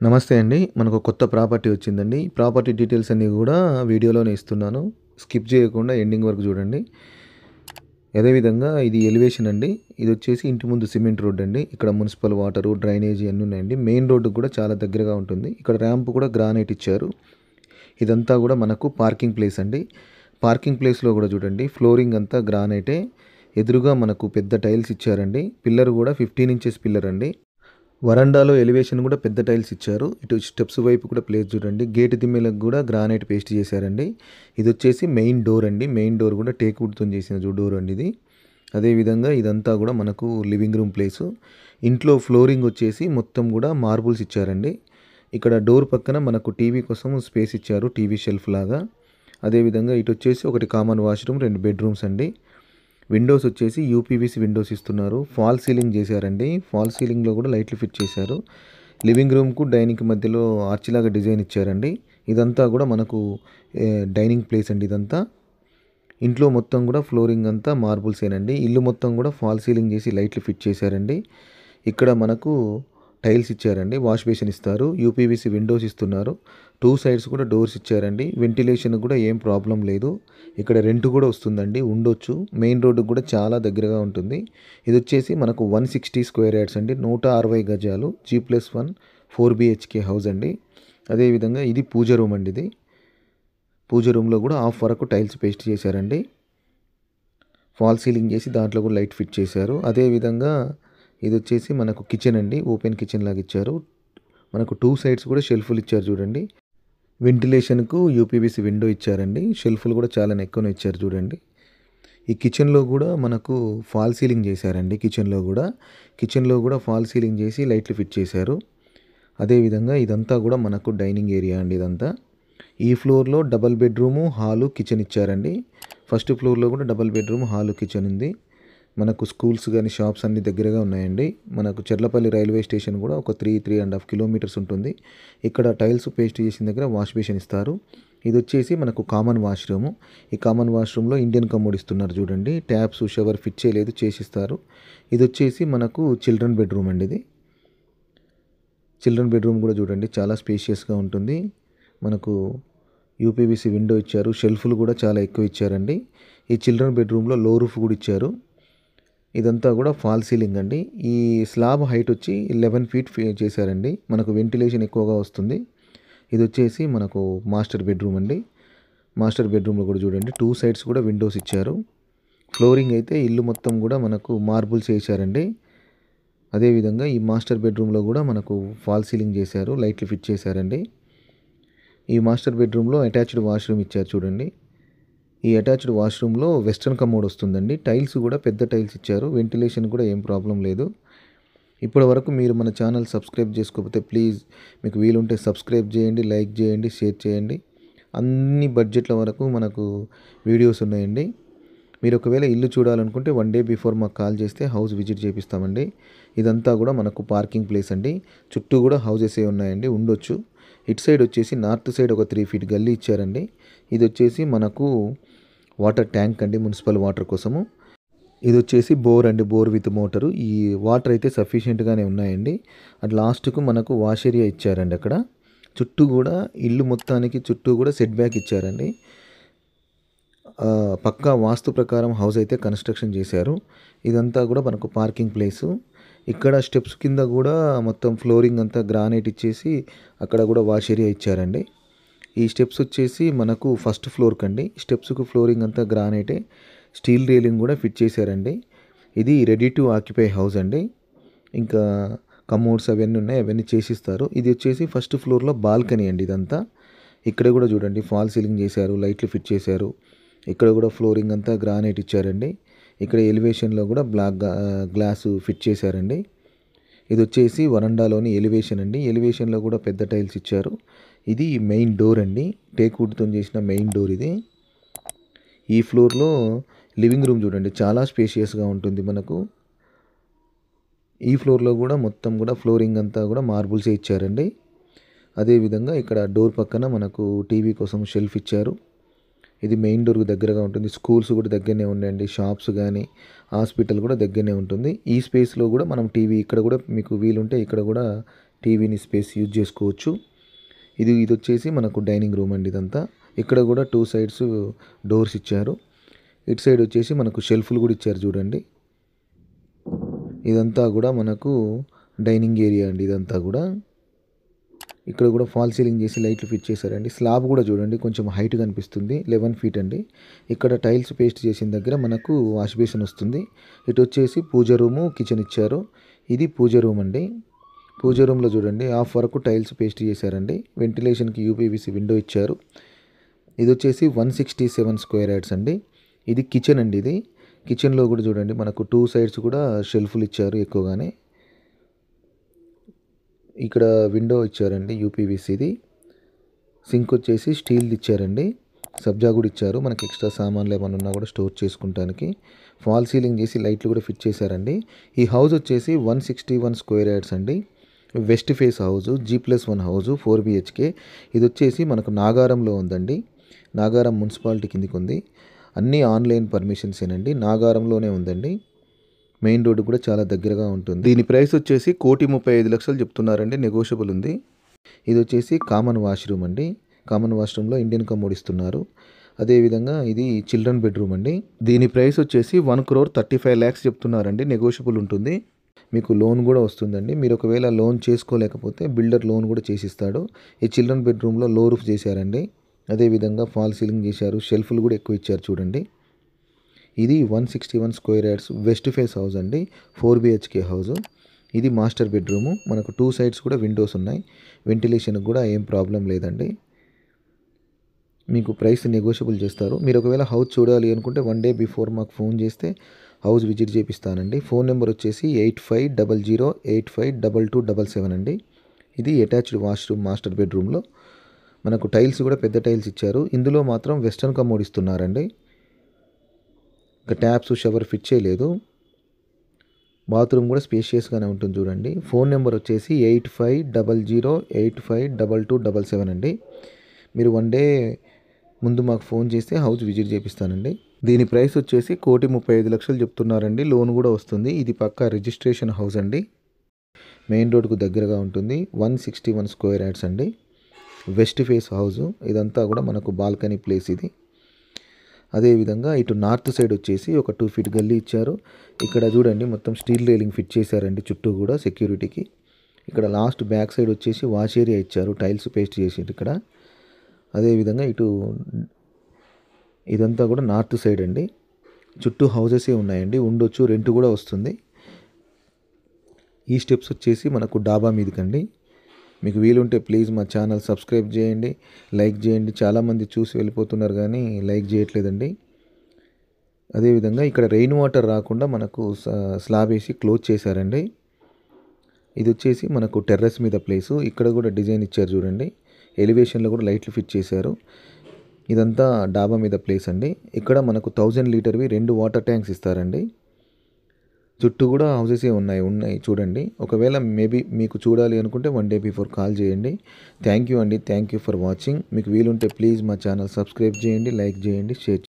నమస్తే అండి. మనకు కొత్త ప్రాపర్టీ వచ్చిందండి. ప్రాపర్టీ డీటెయిల్స్ అన్నీ కూడా వీడియోలోనే ఇస్తున్నాను. స్కిప్ చేయకుండా ఎండింగ్ వరకు చూడండి. అదేవిధంగా ఇది ఎలివేషన్ అండి. ఇది వచ్చేసి ఇంటి ముందు సిమెంట్ రోడ్ అండి. ఇక్కడ మున్సిపల్ వాటరు, డ్రైనేజీ అన్నీ ఉన్నాయండి. మెయిన్ రోడ్డుకు కూడా చాలా దగ్గరగా ఉంటుంది. ఇక్కడ ర్యాంప్ కూడా గ్రానైట్ ఇచ్చారు. ఇదంతా కూడా మనకు పార్కింగ్ ప్లేస్ అండి. పార్కింగ్ ప్లేస్లో కూడా చూడండి ఫ్లోరింగ్ అంతా గ్రానైటే. ఎదురుగా మనకు పెద్ద టైల్స్ ఇచ్చారండి. పిల్లర్ కూడా 15 ఇంచెస్ పిల్లర్ అండి. వరండాలో ఎలివేషన్ కూడా పెద్ద టైల్స్ ఇచ్చారు. ఇటు స్టెప్స్ వైపు కూడా ప్లేస్ చూడండి. గేట్ దిమ్మెలకు కూడా గ్రానైట్ పేస్ట్ చేశారండి. ఇది వచ్చేసి మెయిన్ డోర్ అండి. మెయిన్ డోర్ కూడా టేక్ వుడ్తో చేసిన డోర్ అండి ఇది. అదేవిధంగా ఇదంతా కూడా మనకు లివింగ్ రూమ్ ప్లేసు. ఇంట్లో ఫ్లోరింగ్ వచ్చేసి మొత్తం కూడా మార్బుల్స్ ఇచ్చారండి. ఇక్కడ డోర్ పక్కన మనకు టీవీ కోసం స్పేస్ ఇచ్చారు, టీవీ షెల్ఫ్ లాగా. అదేవిధంగా ఇటు వచ్చేసి ఒకటి కామన్ వాష్రూమ్, 2 బెడ్రూమ్స్ అండి. విండోస్ వచ్చేసి యూపీవీసీ విండోస్ ఇస్తున్నారు. ఫాల్ సీలింగ్ చేశారండి. ఫాల్ సీలింగ్లో కూడా లైట్లు ఫిట్ చేశారు. లివింగ్ రూమ్కు డైనింగ్ మధ్యలో ఆర్చ్ లాగా డిజైన్ ఇచ్చారండి. ఇదంతా కూడా మనకు డైనింగ్ ప్లేస్ అండి ఇదంతా. ఇంట్లో మొత్తం కూడా ఫ్లోరింగ్ అంతా మార్బుల్సేనండి. ఇల్లు మొత్తం కూడా ఫాల్ సీలింగ్ చేసి లైట్లు ఫిట్ చేశారండి. ఇక్కడ మనకు టైల్స్ ఇచ్చారండి. వాష్ బేసిన్ ఇస్తారు. యూపీవీసీ విండోస్ ఇస్తున్నారు. 2 సైడ్స్ కూడా డోర్స్ ఇచ్చారండి. వెంటిలేషన్ కూడా ఏం ప్రాబ్లం లేదు. ఇక్కడ రెంట్ కూడా వస్తుందండి, ఉండొచ్చు. మెయిన్ రోడ్డుకు కూడా చాలా దగ్గరగా ఉంటుంది. ఇది వచ్చేసి మనకు 160 స్క్వేర్ యార్డ్స్ అండి. 160 గజాలు, G+1 4 BHK హౌస్ అండి. అదేవిధంగా ఇది పూజ రూమ్ అండి. ఇది పూజ రూమ్లో కూడా హాఫ్ వరకు టైల్స్ పేస్ట్ చేశారండి. ఫాల్ సీలింగ్ చేసి దాంట్లో కూడా లైట్ ఫిట్ చేశారు. అదేవిధంగా ఇది వచ్చేసి మనకు కిచెన్ అండి. ఓపెన్ కిచెన్ లాగా ఇచ్చారు. మనకు 2 సైడ్స్ కూడా షెల్ఫ్లు ఇచ్చారు చూడండి. వెంటిలేషన్కు యూపీవీసీ విండో ఇచ్చారండి. షెల్ఫ్లు కూడా చాలా ఎక్కువనే ఇచ్చారు చూడండి. ఈ కిచెన్లో కూడా మనకు ఫాల్ సీలింగ్ చేశారండి. కిచెన్లో కూడా ఫాల్ సీలింగ్ చేసి లైట్లు ఫిట్ చేశారు. అదేవిధంగా ఇదంతా కూడా మనకు డైనింగ్ ఏరియా అండి ఇదంతా. ఈ ఫ్లోర్లో డబల్ బెడ్రూము, హాలు, కిచెన్ ఇచ్చారండి. ఫస్ట్ ఫ్లోర్లో కూడా డబల్ బెడ్రూమ్, హాలు, కిచెన్ ఉంది. మనకు స్కూల్స్ కానీ షాప్స్ అన్నీ దగ్గరగా ఉన్నాయండి. మనకు చెర్లపల్లి రైల్వే స్టేషన్ కూడా ఒక 3.5 కిలోమీటర్స్ ఉంటుంది. ఇక్కడ టైల్స్ పేస్ట్ చేసిన దగ్గర వాష్ బేసిన్ ఇస్తారు. ఇది వచ్చేసి మనకు కామన్ వాష్రూమ్. ఈ కామన్ వాష్రూమ్లో ఇండియన్ కమోడ్ ఇస్తున్నారు చూడండి. ట్యాప్స్, షవర్ ఫిట్ చేయలేదు, చేసిస్తారు. ఇది వచ్చేసి మనకు చిల్డ్రన్ బెడ్రూమ్ అండి. ఇది చిల్డ్రన్ బెడ్రూమ్ కూడా చూడండి చాలా స్పేషియస్గా ఉంటుంది. మనకు యూపీవీసీ విండో ఇచ్చారు. షెల్ఫ్లు కూడా చాలా ఎక్కువ ఇచ్చారండి. ఈ చిల్డ్రన్ బెడ్రూమ్లో లో రూఫ్ కూడా ఇచ్చారు. ఇదంతా కూడా ఫాల్ సీలింగ్ అండి. ఈ స్లాబ్ హైట్ వచ్చి 11 ఫీట్ చేశారండి. మనకు వెంటిలేషన్ ఎక్కువగా వస్తుంది. ఇది వచ్చేసి మనకు మాస్టర్ బెడ్రూమ్ అండి. మాస్టర్ బెడ్రూమ్లో కూడా చూడండి 2 సైడ్స్ కూడా విండోస్ ఇచ్చారు. ఫ్లోరింగ్ అయితే ఇల్లు మొత్తం కూడా మనకు మార్బుల్స్ వేశారండి. అదేవిధంగా ఈ మాస్టర్ బెడ్రూమ్లో కూడా మనకు ఫాల్ సీలింగ్ చేశారు, లైట్లు ఫిట్ చేశారండి. ఈ మాస్టర్ బెడ్రూమ్లో అటాచ్డ్ వాష్రూమ్ ఇచ్చారు చూడండి. ఈ అటాచ్డ్ వాష్రూమ్లో వెస్ట్రన్ కమోడ్ వస్తుందండి. టైల్స్ కూడా పెద్ద టైల్స్ ఇచ్చారు. వెంటిలేషన్ కూడా ఏం ప్రాబ్లం లేదు. ఇప్పటి వరకు మీరు మన ఛానల్ సబ్స్క్రైబ్ చేసుకోకపోతే ప్లీజ్ మీకు వీలుంటే సబ్స్క్రైబ్ చేయండి, లైక్ చేయండి, షేర్ చేయండి. అన్ని బడ్జెట్ల వరకు మనకు వీడియోస్ ఉన్నాయండి. మీరు ఒకవేళ ఇల్లు చూడాలనుకుంటే 1 డే బిఫోర్ మాకు కాల్ చేస్తే హౌస్ విజిట్ చేపిస్తామండి. ఇదంతా కూడా మనకు పార్కింగ్ ప్లేస్ అండి. చుట్టూ కూడా హౌసెస్ ఉన్నాయండి, ఉండొచ్చు. ఇటు సైడ్ వచ్చేసి నార్త్ సైడ్ ఒక 3 ఫీట్ గల్లీ ఇచ్చారండి. ఇది వచ్చేసి మనకు వాటర్ ట్యాంక్ అండి, మున్సిపల్ వాటర్ కోసము. ఇది వచ్చేసి బోర్ అండి, బోర్ విత్ మోటరు. ఈ వాటర్ అయితే సఫిషియెంట్గానే ఉన్నాయండి. అట్ లాస్ట్కు మనకు వాష్ ఏరియా ఇచ్చారండి. అక్కడ చుట్టూ కూడా ఇల్లు మొత్తానికి చుట్టూ కూడా సెట్ బ్యాక్ ఇచ్చారండి. పక్కా వాస్తు ప్రకారం హౌస్ అయితే కన్స్ట్రక్షన్ చేశారు. ఇదంతా కూడా మనకు పార్కింగ్ ప్లేసు. ఇక్కడ స్టెప్స్ కింద కూడా మొత్తం ఫ్లోరింగ్ అంతా గ్రానైట్ ఇచ్చేసి అక్కడ కూడా వాష్ ఏరియా ఇచ్చారండి. ఈ స్టెప్స్ వచ్చేసి మనకు ఫస్ట్ ఫ్లోర్ కండి. స్టెప్స్కు ఫ్లోరింగ్ అంతా గ్రానైటే. స్టీల్ రైలింగ్ కూడా ఫిట్ చేశారండి. ఇది రెడీ టు ఆక్యుపై హౌస్ అండి. ఇంకా కమోడ్స్ అవన్నీ ఉన్నాయి, అవన్నీ చేసిస్తారు. ఇది వచ్చేసి ఫస్ట్ ఫ్లోర్లో బాల్కనీ అండి ఇదంతా. ఇక్కడ కూడా చూడండి ఫాల్ సీలింగ్ చేశారు, లైట్లు ఫిట్ చేశారు. ఇక్కడ కూడా ఫ్లోరింగ్ అంతా గ్రానైట్ ఇచ్చారండి. ఇక్కడ ఎలివేషన్లో కూడా గ్లాసు ఫిట్ చేశారండి. ఇది వచ్చేసి వరండాలోని ఎలివేషన్ అండి. ఎలివేషన్లో కూడా పెద్ద టైల్స్ ఇచ్చారు. ఇది మెయిన్ డోర్ అండి, టేక్ వుడ్తో చేసిన మెయిన్ డోర్ ఇది. ఈ ఫ్లోర్లో లివింగ్ రూమ్ చూడండి, చాలా స్పేషియస్గా ఉంటుంది మనకు. ఈ ఫ్లోర్లో కూడా మొత్తం కూడా ఫ్లోరింగ్ అంతా కూడా మార్బుల్సే ఇచ్చారండి. అదేవిధంగా ఇక్కడ డోర్ పక్కన మనకు టీవీ కోసం షెల్ఫ్ ఇచ్చారు. ఇది మెయిన్ డోర్కి దగ్గరగా ఉంటుంది. స్కూల్స్ కూడా దగ్గరనే ఉన్నాయండి. షాప్స్ కానీ హాస్పిటల్ కూడా దగ్గరనే ఉంటుంది. ఈ స్పేస్లో కూడా మనం టీవీ ఇక్కడ కూడా మీకు వీలుంటే ఇక్కడ కూడా టీవీని స్పేస్ యూజ్ చేసుకోవచ్చు. ఇది వచ్చేసి మనకు డైనింగ్ రూమ్ అండి ఇదంతా. ఇక్కడ కూడా 2 సైడ్స్ డోర్స్ ఇచ్చారు. ఇటు సైడ్ వచ్చేసి మనకు షెల్ఫ్లు కూడా ఇచ్చారు చూడండి. ఇదంతా కూడా మనకు డైనింగ్ ఏరియా అండి ఇదంతా కూడా. ఇక్కడ కూడా ఫాల్ సీలింగ్ చేసి లైట్లు ఫిట్ చేశారండి. స్లాబ్ కూడా చూడండి కొంచెం హైట్ కనిపిస్తుంది, 11 ఫీట్ అండి. ఇక్కడ టైల్స్ పేస్ట్ చేసిన దగ్గర మనకు వాష్ బేసిన్ వస్తుంది. ఇటు వచ్చేసి పూజ రూము, కిచెన్ ఇచ్చారు. ఇది పూజ రూమ్ అండి. పూజ రూమ్లో చూడండి హాఫ్ వరకు టైల్స్ పేస్ట్ చేశారండి. వెంటిలేషన్కి యూపీవీసీ విండో ఇచ్చారు. ఇది వచ్చేసి 167 స్క్వేర్ యార్డ్స్ అండి. ఇది కిచెన్ అండి. ఇది కిచెన్లో కూడా చూడండి మనకు 2 సైడ్స్ కూడా షెల్ఫ్లు ఇచ్చారు ఎక్కువగానే. ఇక్కడ విండో ఇచ్చారండి యూపీవీసీది. సింక్ వచ్చేసి స్టీల్ది ఇచ్చారండి. సబ్జా కూడా ఇచ్చారు, మనకి ఎక్స్ట్రా సామాన్లు ఏమైనా ఉన్నా కూడా స్టోర్ చేసుకుంటానికి. ఫాల్ సీలింగ్ చేసి లైట్లు కూడా ఫిట్ చేశారండి. ఈ హౌస్ వచ్చేసి 161 స్క్వేర్ యార్డ్స్ అండి. West face house, G+1 house, 4 BHK. ఇది వచ్చేసి మనకు నాగారంలో ఉందండి. నాగారం మున్సిపాలిటీ కిందికి ఉంది. అన్నీ ఆన్లైన్ పర్మిషన్సేనండి. నాగారంలోనే ఉందండి. మెయిన్ రోడ్డు కూడా చాలా దగ్గరగా ఉంటుంది. దీని ప్రైస్ వచ్చేసి 1,35,00,000 చెప్తున్నారండి. నెగోషియబుల్ ఉంది. ఇది వచ్చేసి కామన్ వాష్రూమ్ అండి. కామన్ వాష్రూమ్లో ఇండియన్ కమోడ్ ఇస్తున్నారు. అదేవిధంగా ఇది చిల్డ్రన్ బెడ్రూమ్ అండి. దీని ప్రైస్ వచ్చేసి 1,35,00,000 చెప్తున్నారండి. నెగోషియబుల్ ఉంటుంది. మీకు లోన్ కూడా వస్తుందండి. మీరు ఒకవేళ లోన్ చేసుకోలేకపోతే బిల్డర్ లోన్ కూడా చేసిస్తాడు. ఈ చిల్డ్రన్ బెడ్రూమ్లో లో రూఫ్ చేశారండి. అదేవిధంగా ఫాల్ సీలింగ్ చేశారు. షెల్ఫ్లు కూడా ఎక్కువ ఇచ్చారు చూడండి. ఇది 161 square yards west face house అండి. 4 BHK హౌస్. ఇది మాస్టర్ బెడ్రూము. మనకు 2 సైడ్స్ కూడా విండోస్ ఉన్నాయి. వెంటిలేషన్కి కూడా ఏం ప్రాబ్లం లేదండి. మీకు ప్రైస్ నెగోషియబుల్ చేస్తారు. మీరు ఒకవేళ హౌస్ చూడాలి అనుకుంటే 1 డే బిఫోర్ మాకు ఫోన్ చేస్తే హౌస్ విజిట్ చేపిస్తానండి. ఫోన్ నెంబర్ వచ్చేసి 8500852277 అండి. ఇది అటాచ్డ్ వాష్రూమ్ మాస్టర్ బెడ్రూమ్లో. మనకు టైల్స్ కూడా పెద్ద టైల్స్ ఇచ్చారు. ఇందులో మాత్రం వెస్టర్న్ కమోడ్ ఇస్తున్నారండి. ఇంకా ట్యాప్స్, షవర్ ఫిట్ చేయలేదు. బాత్రూమ్ కూడా స్పేషియస్గానే ఉంటుంది చూడండి. ఫోన్ నెంబర్ వచ్చేసి 8500852277 అండి. మీరు 1 డే ముందు మాకు ఫోన్ చేస్తే హౌస్ విజిట్ చేపిస్తానండి. దీని ప్రైస్ వచ్చేసి 1,35,00,000 చెప్తున్నారండి. లోన్ కూడా వస్తుంది. ఇది పక్కా రిజిస్ట్రేషన్ హౌస్ అండి. మెయిన్ రోడ్కు దగ్గరగా ఉంటుంది. 161 స్క్వేర్ యార్డ్స్ అండి. West face house. ఇదంతా కూడా మనకు బాల్కనీ ప్లేస్ ఇది. అదేవిధంగా ఇటు నార్త్ సైడ్ వచ్చేసి ఒక 2 ఫీట్ గల్లీ ఇచ్చారు. ఇక్కడ చూడండి మొత్తం స్టీల్ రైలింగ్ ఫిట్ చేశారండి చుట్టూ కూడా సెక్యూరిటీకి. ఇక్కడ లాస్ట్ బ్యాక్ సైడ్ వచ్చేసి వాష్ ఏరియా ఇచ్చారు. టైల్స్ పేస్ట్ చేసిండ్రు ఇక్కడ. అదేవిధంగా ఇటు ఇదంతా కూడా నార్త్ సైడ్ అండి. చుట్టూ హౌసెసే ఉన్నాయండి. ఉండొచ్చు, రెంట్ కూడా వస్తుంది. ఈ స్టెప్స్ వచ్చేసి మనకు డాబా మీదకండి. మీకు వీలుంటే ప్లీజ్ మా ఛానల్ సబ్స్క్రైబ్ చేయండి, లైక్ చేయండి. చాలామంది చూసి వెళ్ళిపోతున్నారు కానీ లైక్ చేయట్లేదండి. అదేవిధంగా ఇక్కడ రెయిన్ వాటర్ రాకుండా మనకు స్లాబ్ వేసి క్లోజ్ చేశారండి. ఇది వచ్చేసి మనకు టెర్రస్ మీద ప్లేసు. ఇక్కడ కూడా డిజైన్ ఇచ్చారు చూడండి. ఎలివేషన్లో కూడా లైట్లు ఫిట్ చేశారు. ఇదంతా డాబా మీద ప్లేస్ అండి. ఇక్కడ మనకు 1000 లీటర్వి 2 వాటర్ ట్యాంక్స్ ఇస్తారండి. చుట్టూ కూడా హౌసెసే ఉన్నాయి చూడండి. ఒకవేళ మేబీ మీకు చూడాలి అనుకుంటే 1 డే బిఫోర్ కాల్ చేయండి. థ్యాంక్ యూ అండి. Thank you for watching. మీకు వీలుంటే ప్లీజ్ మా ఛానల్ సబ్స్క్రైబ్ చేయండి, లైక్ చేయండి, షేర్ చేయండి.